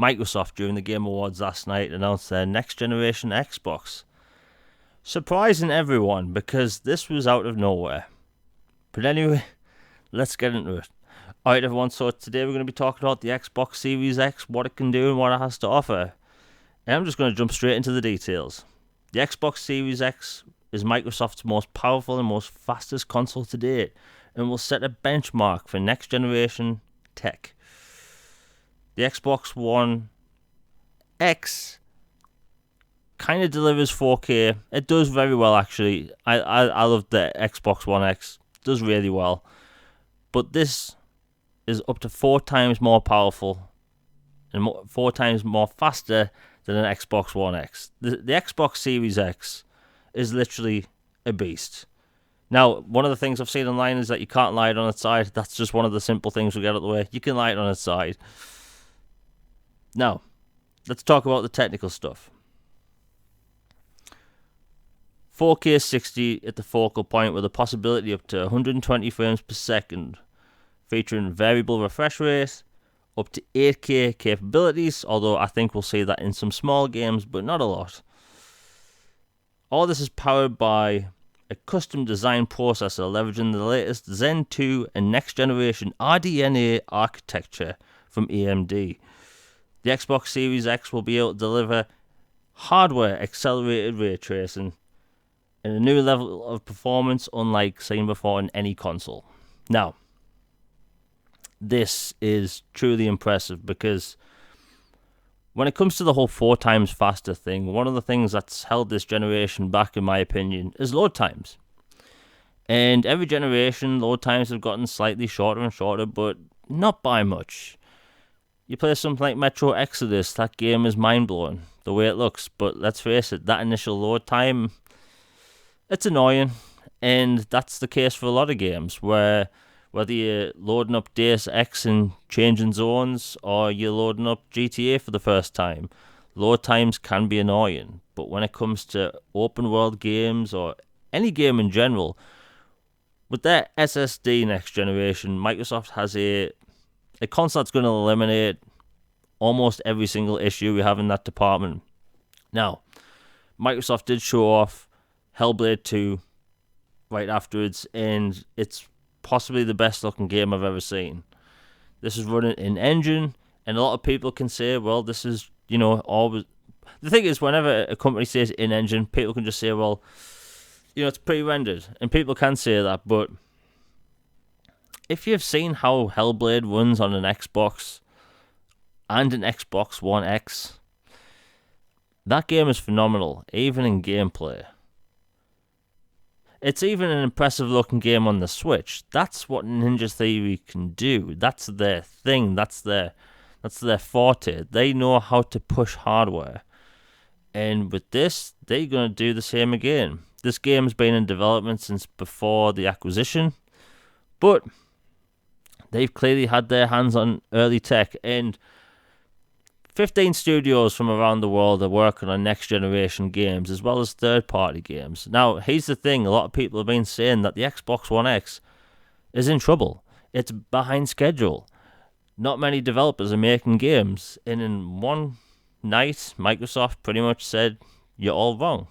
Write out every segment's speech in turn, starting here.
Microsoft during the Game Awards last night announced their next generation Xbox. Surprising everyone because this was out of nowhere. But anyway, let's get into it. Alright everyone, so today we're going to be talking about the Xbox Series X, what it can do and what it has to offer. And I'm just going to jump straight into the details. The Xbox Series X is Microsoft's most powerful and most fastest console to date, and will set a benchmark for next generation tech. The Xbox One X kind of delivers 4K. It does very well, actually. I love the Xbox One X. It does really well. But this is up to 4 times more powerful and 4 times more faster than an Xbox One X. The Xbox Series X is literally a beast. Now, one of the things I've seen online is that you can't light it on its side. That's just one of the simple things we'll get out of the way. You can light it on its side. Now, let's talk about the technical stuff. 4K 60 at the focal point with a possibility up to 120 frames per second, featuring variable refresh rate, up to 8K capabilities, although I think we'll see that in some small games, but not a lot. All this is powered by a custom design processor leveraging the latest Zen 2 and next generation RDNA architecture from AMD. The Xbox Series X will be able to deliver hardware accelerated ray tracing and a new level of performance unlike seen before in any console. Now, this is truly impressive because when it comes to the whole 4 times faster thing, one of the things that's held this generation back, in my opinion, is load times. And every generation, load times have gotten slightly shorter and shorter, but not by much. You play something like Metro Exodus, that game is mind-blowing, the way it looks. But let's face it, that initial load time, it's annoying. And that's the case for a lot of games, where whether you're loading up Deus Ex and changing zones, or you're loading up GTA for the first time, load times can be annoying. But when it comes to open world games, or any game in general, with their SSD next generation, Microsoft has a console that's going to eliminate almost every single issue we have in that department. Now, Microsoft did show off Hellblade 2 right afterwards, and it's possibly the best looking game I've ever seen. This is running in engine, and a lot of people can say, well, this is, always... The thing is, whenever a company says in engine, people can just say, well, it's pre-rendered, and people can say that, but if you've seen how Hellblade runs on an Xbox and an Xbox One X, that game is phenomenal, even in gameplay. It's even an impressive looking game on the Switch. That's what Ninja Theory can do. That's their thing. That's their forte. They know how to push hardware. And with this, they're going to do the same again. This game's been in development since before the acquisition, but they've clearly had their hands on early tech, and 15 studios from around the world are working on next generation games as well as third party games. Now, here's the thing, a lot of people have been saying that the Xbox One X is in trouble. It's behind schedule. Not many developers are making games, and in one night, Microsoft pretty much said, you're all wrong.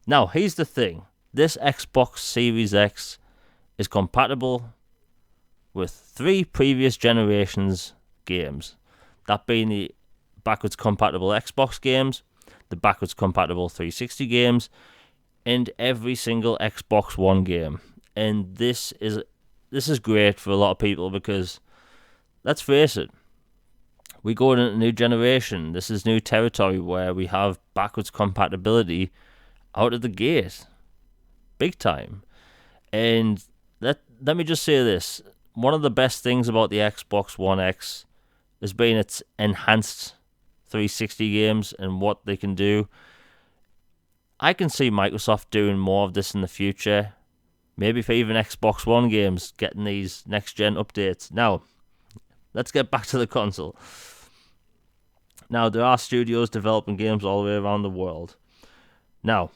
Now, here's the thing. This Xbox Series X is compatible with 3 previous generations games. That being the backwards compatible Xbox games, the backwards compatible 360 games, and every single Xbox One game. And this is great for a lot of people because, let's face it, we go into a new generation. This is new territory where we have backwards compatibility out of the gate. Big time. And let me just say this. One of the best things about the Xbox One X has been its enhanced 360 games and what they can do. I can see Microsoft doing more of this in the future. Maybe for even Xbox One games, getting these next-gen updates. Now, let's get back to the console. Now, there are studios developing games all the way around the world. Now,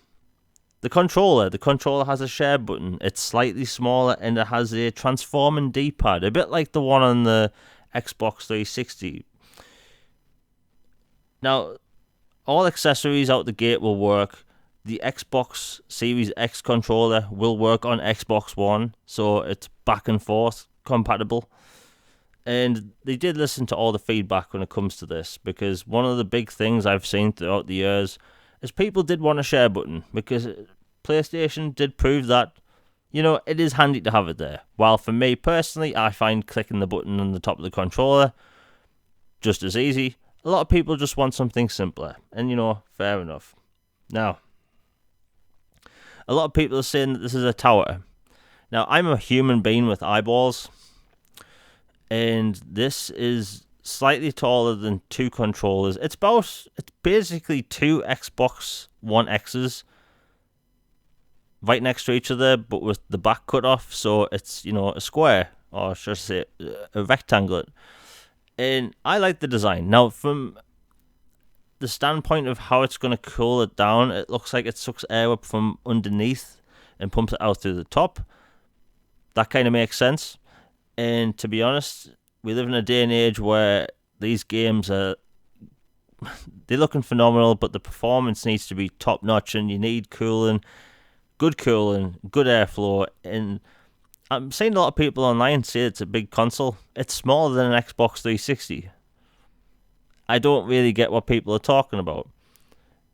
the controller has a share button. It's slightly smaller and it has a transforming D-pad, a bit like the one on the Xbox 360. Now, all accessories out the gate will work. The Xbox Series X controller will work on Xbox One, so it's back and forth compatible. And they did listen to all the feedback when it comes to this, because one of the big things I've seen throughout the years is people did want a share button, because PlayStation did prove that, it is handy to have it there. While for me personally, I find clicking the button on the top of the controller just as easy. A lot of people just want something simpler, and fair enough. Now, a lot of people are saying that this is a tower. Now, I'm a human being with eyeballs, and this is slightly taller than two controllers. It's basically two Xbox One X's right next to each other, but with the back cut off, so it's, a square, or should I say a rectangle. And I like the design. Now, from the standpoint of how it's going to cool it down, it looks like it sucks air up from underneath and pumps it out through the top. That kind of makes sense. And to be honest, we live in a day and age where these games they're looking phenomenal, but the performance needs to be top notch, and you need cooling, good airflow. And I'm seeing a lot of people online say it's a big console. It's smaller than an Xbox 360. I don't really get what people are talking about.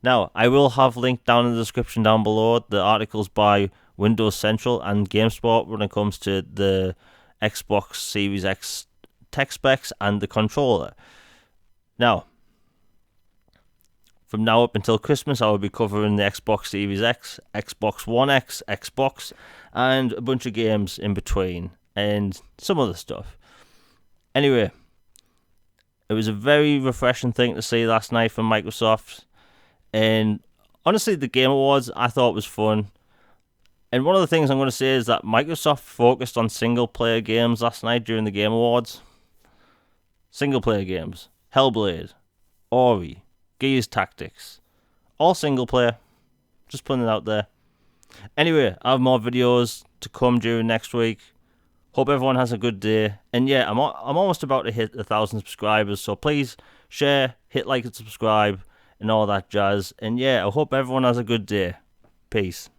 Now, I will have linked down in the description down below the articles by Windows Central and GameSpot when it comes to the Xbox Series X tech specs and the controller. Now, from now up until Christmas, I will be covering the Xbox Series X, Xbox One X, Xbox, and a bunch of games in between, and some other stuff. Anyway, it was a very refreshing thing to see last night from Microsoft, and honestly, the Game Awards I thought was fun. And one of the things I'm going to say is that Microsoft focused on single-player games last night during the Game Awards. Single-player games. Hellblade, Ori, Gears Tactics. All single-player. Just putting it out there. Anyway, I have more videos to come during next week. Hope everyone has a good day. And yeah, I'm almost about to hit 1,000 subscribers, so please share, hit like and subscribe, and all that jazz. And yeah, I hope everyone has a good day. Peace.